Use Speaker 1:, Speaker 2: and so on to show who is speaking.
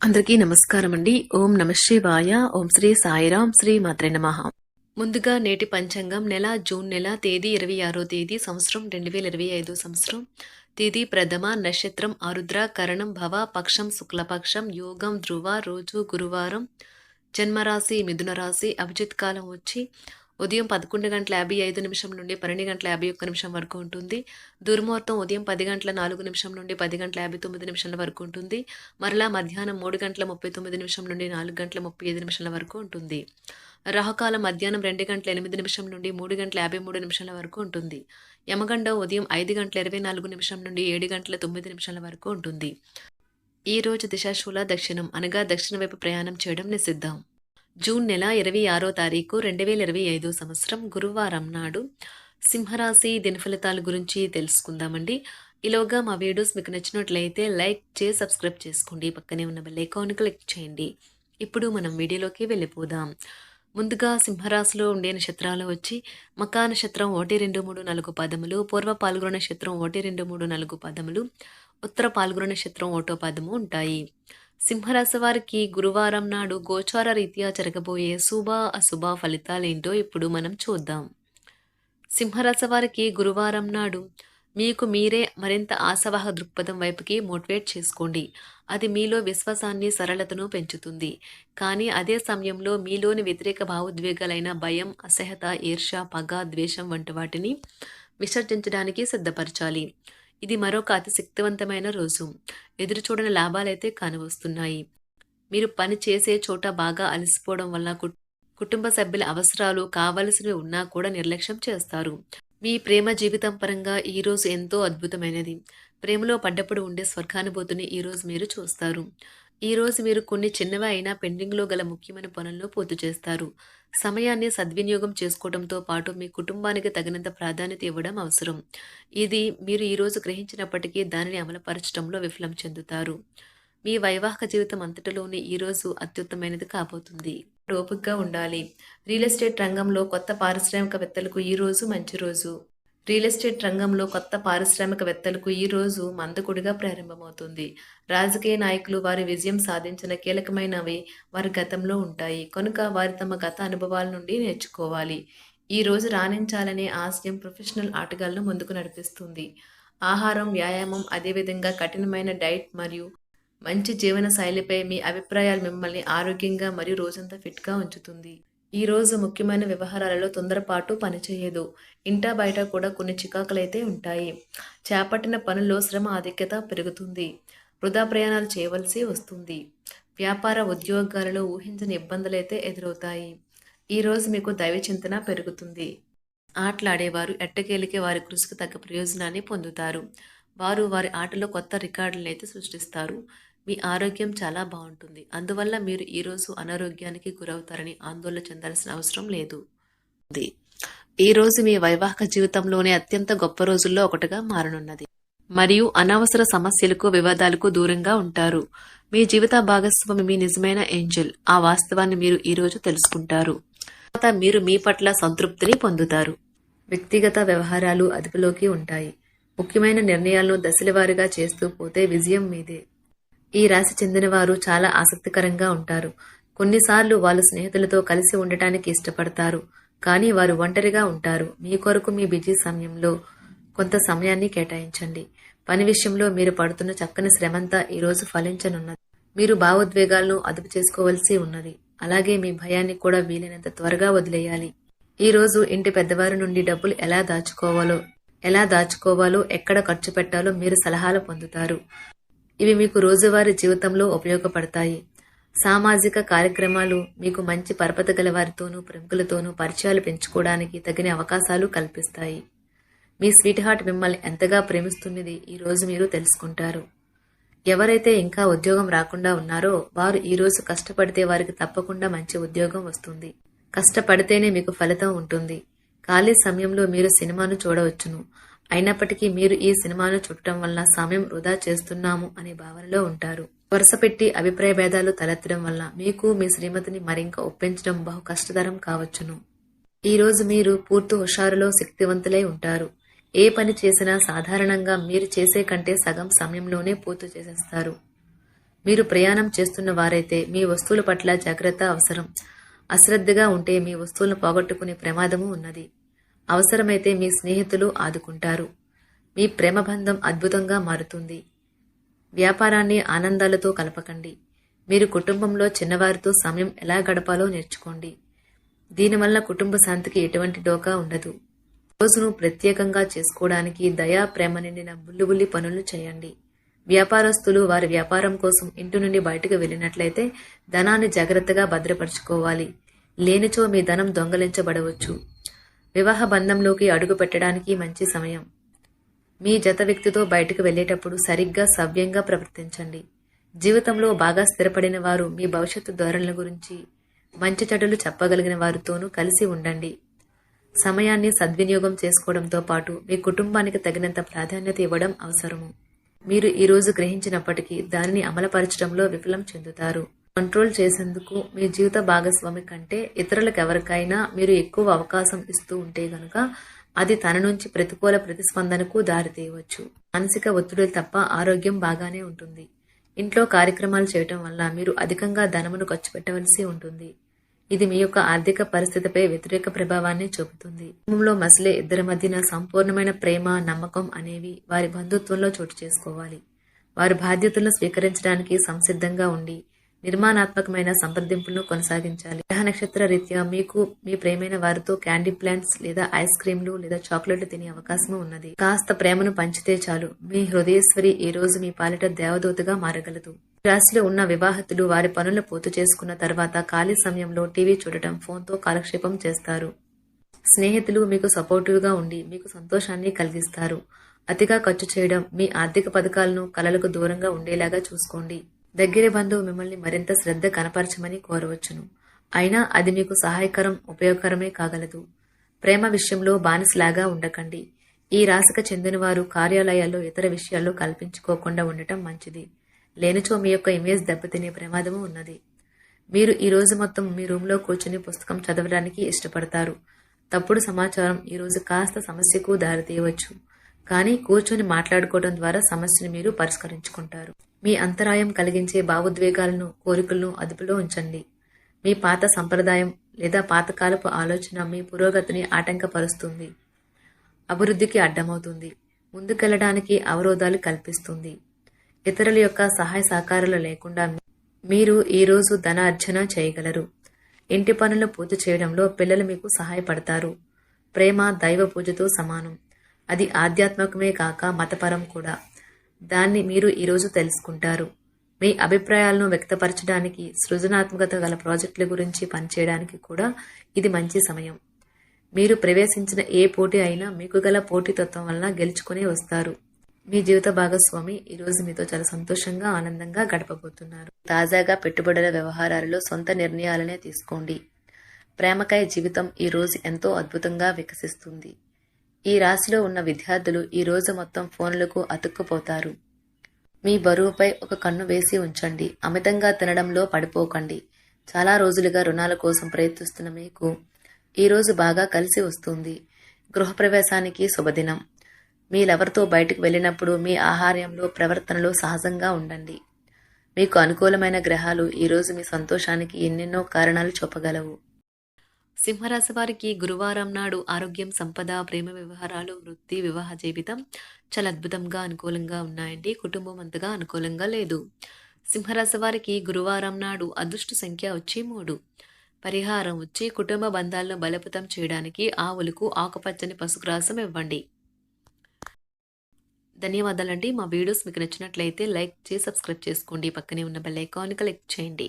Speaker 1: అందరికీ నమస్కారం అండి. ఓం నమ శివాయ. ఓం శ్రీ సాయిరాం. శ్రీ మాత్రే నమః. ముందుగా నేటి పంచాంగం నెల జూన్ నెల తేదీ 26వ తేదీ సంవత్సరం 2025 సంవత్సరం. తేదీ ప్రథమ, నక్షత్రం ఆరుద్ర, కరణం భవ, పక్షం శుక్లపక్షం, యోగం ధ్రువ, రోజు గురువారం, జన్మరాశి మిథున రాశి, అభిజిత్ కాలం వచ్చి ఉదయం 11:55 నుండి 12:51 వరకు ఉంటుంది. దుర్ముహూర్తం ఉదయం 10:04 నుండి 10:59 వరకు ఉంటుంది. మరలా మధ్యాహ్నం 3:39 నుండి 4:35 వరకు ఉంటుంది. రాహుకాలం మధ్యాహ్నం 2:08 నుండి 3:53 వరకు ఉంటుంది. యమగండం ఉదయం 5:24 నుండి 7:09 వరకు ఉంటుంది. ఈ రోజు దిశాశూల దక్షిణం అనగా దక్షిణ వైపు ప్రయాణం చేయడం నిషిద్ధం. జూన్ నెల 26వ తారీఖు 2025 సంవత్సరం గురువారం నాడు సింహరాశి దినఫలితాల గురించి తెలుసుకుందామండి. ఈలోగా మా వీడియోస్ మీకు నచ్చినట్లయితే లైక్ చేసి సబ్స్క్రైబ్ చేసుకోండి. పక్కనే ఉన్న బెల్ ఐకాన్ క్లిక్ చేయండి. ఇప్పుడు మనం వీడియోలోకి వెళ్ళిపోదాం. ముందుగా సింహరాశిలో ఉండే నక్షత్రాలు వచ్చి మకా నక్షత్రం 1, 2, 3, 4 పదములు, పూర్వ పాల్గొన నక్షత్రం 1, 2, 3, 4 పదములు, ఉత్తర పాల్గొన నక్షత్రం 1వ పదము ఉంటాయి. సింహరాశి వారికి గురువారం నాడు గోచార రీత్యా జరగబోయే శుభ అశుభ ఫలితాలేంటో ఇప్పుడు మనం చూద్దాం. సింహరాశి వారికి గురువారం నాడు మీకు మీరే మరింత ఆశావాహ దృక్పథం వైపుకి మోటివేట్ చేసుకోండి. అది మీలో విశ్వాసాన్ని, సరళతను పెంచుతుంది. కానీ అదే సమయంలో మీలోని వ్యతిరేక భావోద్వేగాలైన భయం, అసహ్యత, ఈర్ష్య, పగ, ద్వేషం వంటి వాటిని విసర్జించడానికి సిద్ధపరచాలి. ఇది మరొక అతి శక్తివంతమైన రోజు. ఎదురు చూడని లాభాలైతే కానవస్తున్నాయి. మీరు పని చేసే చోట బాగా అలసిపోవడం వల్ల కుటుంబ సభ్యుల అవసరాలు కావలసినవి ఉన్నా కూడా నిర్లక్ష్యం చేస్తారు. మీ ప్రేమ జీవితం పరంగా ఈ రోజు ఎంతో అద్భుతమైనది. ప్రేమలో పడ్డప్పుడు ఉండే స్వర్గానుభూతిని ఈరోజు మీరు చూస్తారు. ఈరోజు మీరు కొన్ని చిన్నవి అయినా పెండింగ్లో గల ముఖ్యమైన పనులను పూర్తి చేస్తారు. సమయాన్ని సద్వినియోగం చేసుకోవడంతో పాటు మీ కుటుంబానికి తగినంత ప్రాధాన్యత ఇవ్వడం అవసరం. ఇది మీరు ఈరోజు గ్రహించినప్పటికీ దానిని అమలుపరచడంలో విఫలం చెందుతారు. మీ వైవాహిక జీవితం అంతటిలోనే ఈరోజు అత్యుత్తమైనది కాబోతుంది. ఓపికగా ఉండాలి. రియల్ ఎస్టేట్ రంగంలో కొత్త పారిశ్రామికవేత్తలకు ఈరోజు మంచి రోజు. రియల్ ఎస్టేట్ రంగంలో కొత్త పారిశ్రామికవేత్తలకు ఈ రోజు మందకొడిగా ప్రారంభమవుతుంది. రాజకీయ నాయకులు వారి విజయం సాధించిన కీలకమైనవి వారి గతంలో ఉంటాయి కనుక వారి తమ గత అనుభవాల నుండి నేర్చుకోవాలి. ఈ రోజు రాణించాలనే ఆశయం ప్రొఫెషనల్ ఆటగాళ్లను ముందుకు నడిపిస్తుంది. ఆహారం, వ్యాయామం, అదేవిధంగా కఠినమైన డైట్ మరియు మంచి జీవన శైలిపై మీ అభిప్రాయాలు మిమ్మల్ని ఆరోగ్యంగా మరియు రోజంతా ఫిట్గా ఉంచుతుంది. ఈ రోజు ముఖ్యమైన వ్యవహారాలలో తొందరపాటు పనిచేయదు. ఇంటా బయట కూడా కొన్ని చికాకులైతే ఉంటాయి. చేపట్టిన పనుల్లో శ్రమ ఆధిక్యత పెరుగుతుంది. వృధా ప్రయాణాలు చేయవలసి వస్తుంది. వ్యాపార ఉద్యోగాలలో ఊహించని ఇబ్బందులైతే ఎదురవుతాయి. ఈ రోజు మీకు దైవ చింతన పెరుగుతుంది. ఆటలాడేవారు ఎట్టకేలికే వారి కృషికి తగ్గ ప్రయోజనాన్ని పొందుతారు. వారు వారి ఆటలో కొత్త రికార్డులను అయితే సృష్టిస్తారు. మీ ఆరోగ్యం చాలా బాగుంటుంది. అందువల్ల మీరు ఈరోజు అనారోగ్యానికి గురవుతారని ఆందోళన చెందాల్సిన అవసరం లేదు. ఈరోజు మీ వైవాహిక జీవితంలోనే అత్యంత గొప్ప రోజుల్లో ఒకటిగా మారనున్నది మరియు అనవసర సమస్యలకు, వివాదాలకు దూరంగా ఉంటారు. మీ జీవిత భాగస్వామి మీ నిజమైన ఏంజెల్. ఆ వాస్తవాన్ని మీరు ఈరోజు తెలుసుకుంటారు. తర్వాత మీరు మీ పట్ల సంతృప్తిని పొందుతారు. వ్యక్తిగత వ్యవహారాలు అదుపులోకి ఉంటాయి. ముఖ్యమైన నిర్ణయాలను దశలవారీగా చేస్తూ పోతే విజయం మీదే. ఈ రాశి చెందిన వారు చాలా ఆసక్తికరంగా ఉంటారు. కొన్నిసార్లు వాళ్ళు స్నేహితులతో కలిసి ఉండటానికి ఇష్టపడతారు, కానీ వారు ఒంటరిగా ఉంటారు. మీ కొరకు మీ బిజీ సమయంలో కొంత సమయాన్ని కేటాయించండి. పని విషయంలో మీరు పడుతున్న చక్కని శ్రమంతా ఈరోజు ఫలించనున్నది. మీరు భావోద్వేగాలను అదుపు చేసుకోవలసి ఉన్నది. అలాగే మీ భయాన్ని కూడా వీలైనంత త్వరగా వదిలేయాలి. ఈ రోజు ఇంటి పెద్దవారి నుండి డబ్బులు ఎలా దాచుకోవాలో, ఎక్కడ ఖర్చు పెట్టాలో మీరు సలహాలు పొందుతారు. ఇవి మీకు రోజువారీ జీవితంలో ఉపయోగపడతాయి. సామాజిక కార్యక్రమాలు మీకు మంచి పరపత గల వారితోనూ ప్రముఖులతోనూ పరిచయాలు పెంచుకోవడానికి తగిన అవకాశాలు కల్పిస్తాయి. మీ స్వీట్ హార్ట్ మిమ్మల్ని ఎంతగా ప్రేమిస్తున్నది ఈ రోజు మీరు తెలుసుకుంటారు. ఎవరైతే ఇంకా ఉద్యోగం రాకుండా ఉన్నారో వారు ఈ రోజు కష్టపడితే వారికి తప్పకుండా మంచి ఉద్యోగం వస్తుంది. కష్టపడితేనే మీకు ఫలితం ఉంటుంది. ఖాళీ సమయంలో మీరు సినిమాను చూడవచ్చును. అయినప్పటికీ మీరు ఈ సినిమాను చూడటం వల్ల సమయం వృధా చేస్తున్నాము అనే భావనలో ఉంటారు. వరుసపెట్టి అభిప్రాయ భేదాలు తలెత్తడం వల్ల మీకు మీ శ్రీమతిని మరింక ఒప్పించడం బహు కష్టతరం కావచ్చును. ఈ రోజు మీరు పూర్తి హుషారులో శక్తివంతులై ఉంటారు. ఏ పని చేసినా సాధారణంగా మీరు చేసే కంటే సగం సమయంలోనే పూర్తి చేసేస్తారు. మీరు ప్రయాణం చేస్తున్న వారైతే మీ వస్తువుల పట్ల జాగ్రత్త అవసరం. అశ్రద్ధగా ఉంటే మీ వస్తువులను పోగొట్టుకునే ప్రమాదము ఉన్నది. అవసరమైతే మీ స్నేహితులు ఆదుకుంటారు. మీ ప్రేమ బంధం అద్భుతంగా మారుతుంది. వ్యాపారాన్ని ఆనందాలతో కలపకండి. మీరు కుటుంబంలో చిన్నవారితో సమయం ఎలా గడపాలో నేర్చుకోండి. దీనివల్ల కుటుంబ శాంతికి ఎటువంటి డోకా ఉండదు. రోజును ప్రత్యేకంగా చేసుకోవడానికి దయా ప్రేమ నిండిన బుల్లిబుల్లి పనులు చేయండి. వ్యాపారస్తులు వారి వ్యాపారం కోసం ఇంటి నుండి బయటకు వెళ్ళినట్లయితే ధనాన్ని జాగ్రత్తగా భద్రపరుచుకోవాలి. లేనిచో మీ ధనం దొంగలించబడవచ్చు. వివాహ బంధంలోకి అడుగు పెట్టడానికి మంచి సమయం. మీ జత వ్యక్తితో బయటకు వెళ్ళేటప్పుడు సరిగ్గా సవ్యంగా ప్రవర్తించండి. జీవితంలో బాగా స్థిరపడిన వారు మీ భవిష్యత్తు ధోరణుల గురించి మంచి చెడులు చెప్పగలిగిన వారితోనూ కలిసి ఉండండి. సమయాన్ని సద్వినియోగం చేసుకోవడంతో పాటు మీ కుటుంబానికి తగినంత ప్రాధాన్యత ఇవ్వడం అవసరము. మీరు ఈరోజు గ్రహించినప్పటికీ దానిని అమలుపరచడంలో విఫలం చెందుతారు. కంట్రోల్ చేసేందుకు మీ జీవిత భాగస్వామి కంటే ఇతరులకు ఎవరికైనా మీరు ఎక్కువ అవకాశం ఇస్తూ ఉంటే గనుక అది తన నుంచి ప్రతికూల ప్రతిస్పందనకు దారితీయవచ్చు. మానసిక ఒత్తిడులు తప్ప ఆరోగ్యం బాగానే ఉంటుంది. ఇంట్లో కార్యక్రమాలు చేయటం వల్ల మీరు అధికంగా ధనమును ఖర్చు పెట్టవలసి ఉంటుంది. ఇది మీ యొక్క ఆర్థిక పరిస్థితిపై వ్యతిరేక ప్రభావాన్ని చూపుతుంది. కుటుంబంలో మసలే ఇద్దరి మధ్యన సంపూర్ణమైన ప్రేమ, నమ్మకం అనేవి వారి బంధుత్వంలో చోటు చేసుకోవాలి. వారి బాధ్యతలను స్వీకరించడానికి సంసిద్ధంగా ఉండి నిర్మాణాత్మకమైన సంప్రదింపులను కొనసాగించాలి. గ్రహ నక్షత్ర రీత్యా మీకు మీ ప్రేమైన వారితో క్యాండీ ప్లాంట్స్ లేదా ఐస్ క్రీంలు లేదా చాక్లెట్లు తినే అవకాశం ఉన్నది. కాస్త ప్రేమను పంచితే చాలు మీ హృదయేశ్వరి ఈ రోజు మీ పాలిట దేవదూతగా మారగలదు. రాశిలో ఉన్న వివాహితులు వారి పనులు పూర్తి చేసుకున్న తర్వాత ఖాళీ సమయంలో టీవీ చూడటం, ఫోన్తో కాలక్షేపం చేస్తారు. స్నేహితులు మీకు సపోర్టివ్గా ఉండి మీకు సంతోషాన్ని కలిగిస్తారు. అతిగా ఖర్చు చేయడం, మీ ఆర్థిక పథకాలను కలలకు దూరంగా ఉండేలాగా చూసుకోండి. దగ్గర బంధువు మిమ్మల్ని మరింత శ్రద్ధ కనపరచమని కోరవచ్చును. అయినా అది మీకు సహాయకరం, ఉపయోగకరమే కాగలదు. ప్రేమ విషయంలో బానిసలాగా ఉండకండి. ఈ రాశికి చెందిన వారు కార్యాలయాల్లో ఇతర విషయాల్లో కల్పించుకోకుండా ఉండటం మంచిది. లేనిచో మీ యొక్క ఇమేజ్ దెబ్బతినే ప్రమాదము ఉన్నది. మీరు ఈ రోజు మొత్తం మీ రూమ్లో కూర్చుని పుస్తకం చదవడానికి ఇష్టపడతారు. తప్పుడు సమాచారం ఈ రోజు కాస్త సమస్యకు దారితీయవచ్చు. కానీ కూర్చొని మాట్లాడుకోవడం ద్వారా సమస్యను మీరు పరిష్కరించుకుంటారు. మీ అంతరాయం కలిగించే భావోద్వేగాలను, కోరికలను అదుపులో ఉంచండి. మీ పాత సంప్రదాయం లేదా పాతకాలపు ఆలోచన మీ పురోగతిని ఆటంకపరుస్తుంది, అభివృద్ధికి అడ్డమవుతుంది, ముందుకెళ్లడానికి అవరోధాలు కల్పిస్తుంది. ఇతరుల యొక్క సహాయ సహకారాలు లేకుండా మీరు ఈరోజు ధనార్జన చేయగలరు. ఇంటి పనులు పూర్తి చేయడంలో పిల్లలు మీకు సహాయపడతారు. ప్రేమ దైవ పూజతో సమానం. అది ఆధ్యాత్మికమే కాక మతపరం కూడా. దాన్ని మీరు ఈరోజు తెలుసుకుంటారు. మీ అభిప్రాయాలను వ్యక్తపరచడానికి, సృజనాత్మకత గల ప్రాజెక్టుల గురించి పనిచేయడానికి కూడా ఇది మంచి సమయం. మీరు ప్రవేశించిన ఏ పోటీ అయినా మీకు గల పోటీతత్వం వలన గెలుచుకునే వస్తారు. మీ జీవిత భాగస్వామి ఈరోజు మీతో చాలా సంతోషంగా, ఆనందంగా గడపబోతున్నారు. తాజాగా పెట్టుబడుల వ్యవహారాలలో సొంత నిర్ణయాలనే తీసుకోండి. ప్రేమకాయ జీవితం ఈ రోజు ఎంతో అద్భుతంగా వికసిస్తుంది. ఈ రాశిలో ఉన్న విద్యార్థులు ఈ రోజు మొత్తం ఫోన్లకు అతుక్కుపోతారు. మీ బరువుపై ఒక కన్ను వేసి ఉంచండి. అమితంగా తినడంలో పడిపోకండి. చాలా రోజులుగా రుణాల కోసం ప్రయత్నిస్తున్న మీకు ఈ రోజు బాగా కలిసి వస్తుంది. గృహప్రవేశానికి శుభదినం. మీ లవర్తో బయటకు వెళ్ళినప్పుడు మీ ఆహార్యంలో, ప్రవర్తనలో సహజంగా ఉండండి. మీకు అనుకూలమైన గ్రహాలు ఈరోజు మీ సంతోషానికి ఎన్నెన్నో కారణాలు చూపగలవు. సింహరాశి వారికి గురువారం నాడు ఆరోగ్యం, సంపద, ప్రేమ వ్యవహారాలు, వృత్తి, వివాహ జీవితం చాలా అద్భుతంగా, అనుకూలంగా ఉన్నాయండి. కుటుంబం అంతగా అనుకూలంగా లేదు. సింహరాశి వారికి గురువారం నాడు అదృష్ట సంఖ్య వచ్చి 3. పరిహారం వచ్చి కుటుంబ బంధాలను బలోపేతం చేయడానికి ఆవులకు ఆకుపచ్చని పసుగ్రాసం ఇవ్వండి. ధన్యవాదాలండి. మా వీడియోస్ మీకు నచ్చినట్లయితే లైక్ చేసి సబ్స్క్రైబ్ చేసుకోండి. పక్కనే ఉన్న బెల్ ఐకాన్ క్లిక్ చేయండి.